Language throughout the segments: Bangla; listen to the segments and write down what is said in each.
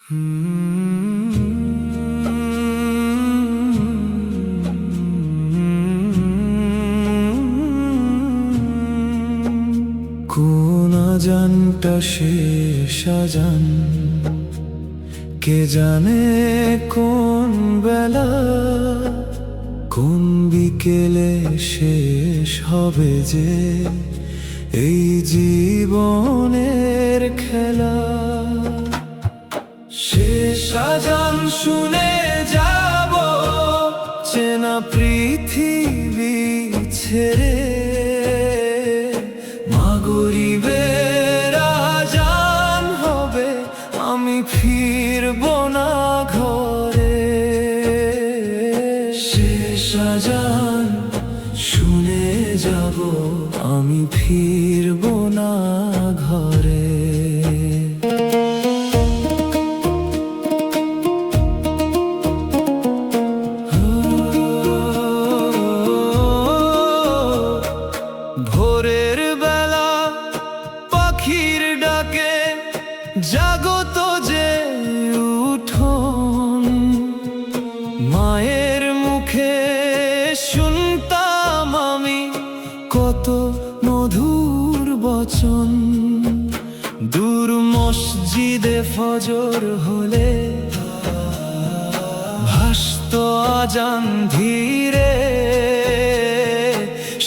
কোন আজানটা শেষ আজান, কে জানে কোন বেলা, কোন বিকেলে শেষ হবে যে এই জীবনের খেলা। শেষ আজান শুনে যাব চেনা পৃথিবী ছেড়ে, মাগরিবের আজান হবে আমি ফিরব না ঘরে। শেষ আজান শুনে যাব আমি ফিরব না ঘরে। ভোরের বেলা পাখির ডাকে জাগত যে উঠোন, মায়ের মুখে শুনতাম আমি কত মধুর বচন। দূর মসজিদে ফজর হলে ভাসত আজান ধীরে,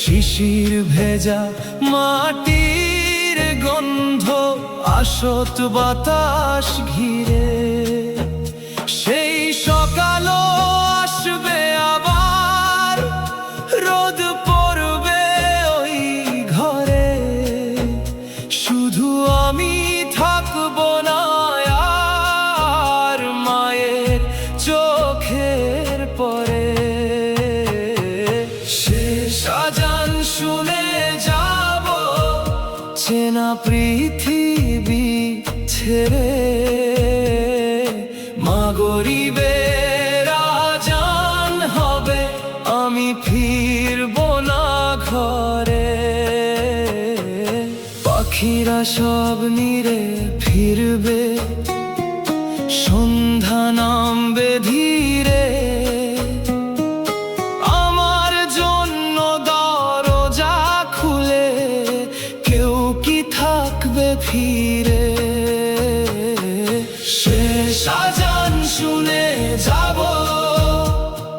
শিশির ভেজা মাটির গন্ধ আসত বাতাস ঘিরে। সেই সকালও আসবে আবার, রোদ পড়বে ওই ঘরে, শুধু আমি থাকব না আর মায়ের চোখের পরে। শেষ আজান শুনে যাব চেনা পৃথিবী ছেড়ে, মাগরিবের আজান হবে আমি ফিরব না ঘরে। পাখিরা সব নিরে ফিরবে, সন্ধ্যা নামবে ধীরে, আমার জন্য দরজা খুলে কেউ কি থাকবে ফিরে। শেষ আজান শুনে যাব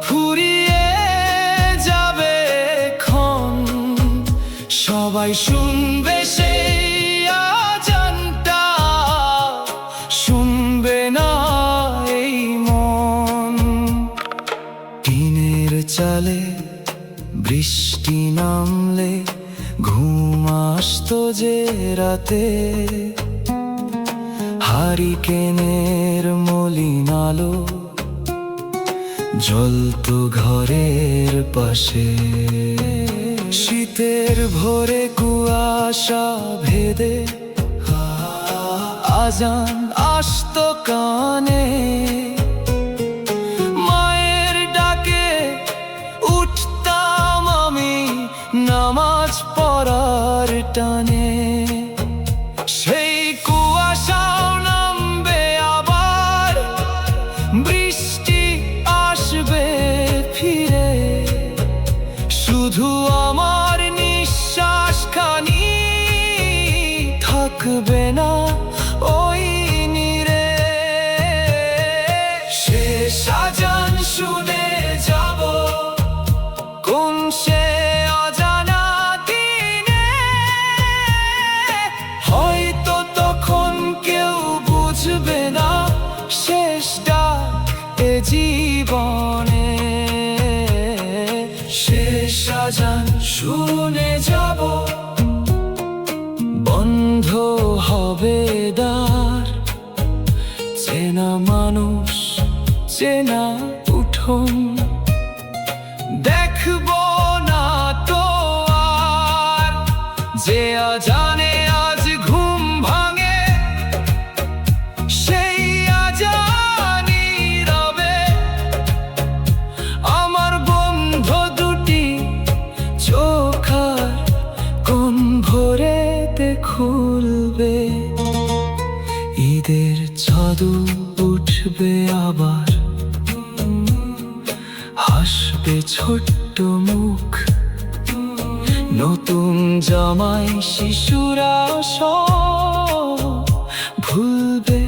ফুরিয়ে যাবে ক্ষণ, সবাই শুনবে সেই আজানটা, শুনবে না এই মন। টিনের চালে বৃষ্টি নামলে ঘুম আসতো যে রাতে, হারিকেনের মলিন আলো জ্বলতো ঘরের পাশে। শীতের ভোরে কুয়াশা ভেদে আজান আসতো কানে, মায়ের ডাকে উঠতাম আমি নামাজ পড়ার টানে। সেই কুয়াশাও নামবে আবার, বৃষ্টি আসবে ফিরে, শুধু আমার নিঃশ্বাস খানি থাকবে না ওই নীরে। শেষ আজান শুনে যাব কোন সে অজানা দিনে, হয়তো তখন কেউ বুঝবে না শেষটা এ জীবনে। শেষ আজান শুনে যাব বন্ধ হবে দ্বার, চেনা মানুষ চেনা উঠোন দেখব না তো আর, যে আজানে আজ ঘুম ভাঙে সেই আজানই রবে। আমার বন্ধ দুটি চোখ আর কোন ভোরেতে খুলবে, ঈদের চাঁদ আসবে আবার, হাসবে ছোট্ট মুখ, নতুন জামাই শিশুরা সব ভুলবে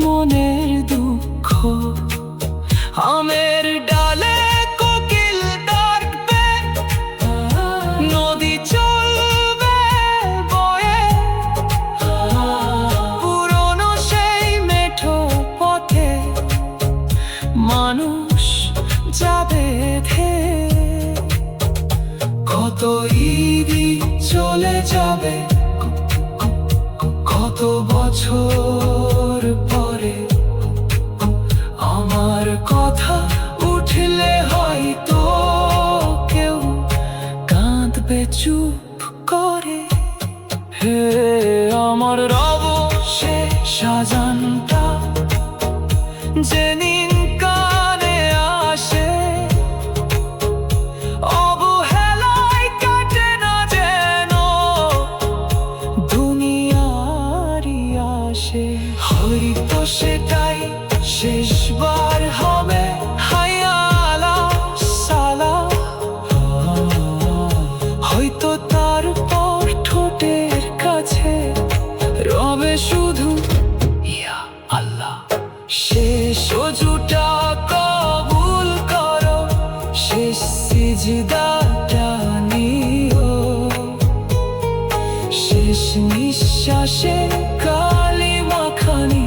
মনের দুঃখ। আমের ডালে কোকিল ডাকবে, নদী চলবে বয়ে, পুরনো সেই মেঠো পথে মানুষ যাবে ধেয়ে। কত ঈদই চলে যাবে, কত বছর পরে আমার কথা উঠলে হয়তো কেউ কাঁদবে চুপ করে। হে আমার রব সে সাজানটা যেদিন কানে আসে, অবহেলায় কাটে না যেন দুনিয়ারই আসে। হয়তো সেটাই শেষবার হবে, হাইয়া আলা সালাম। হয়তো তারপর ঠোঁটের কাছে রবে শুধু ইয়া আল্লাহ। শেষ অজুটা কবুল করো, শেষ সিজদাটা নিও, শেষ নিঃশ্বাসে কালিমা খানি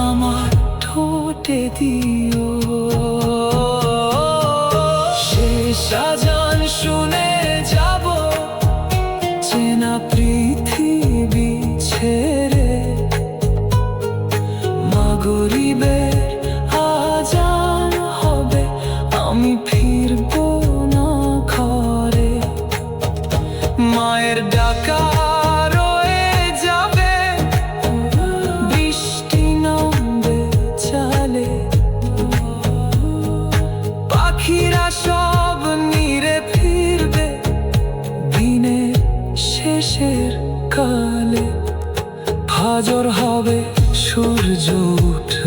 আমার ঠোঁটে দিও। শেষ আজান শুনে যাব চেনা পৃথিবী ছেড়ে, মাগরিবের আজান হবে আমি ফিরবো না ঘরে। মায়ের ডাকা রয়ে যাবে, বৃষ্টি নামবে চালে, পাখিরা সব নিরে ফিরবে দিনের শেষের কালে। ফাজর হবে সূর্য উঠবে,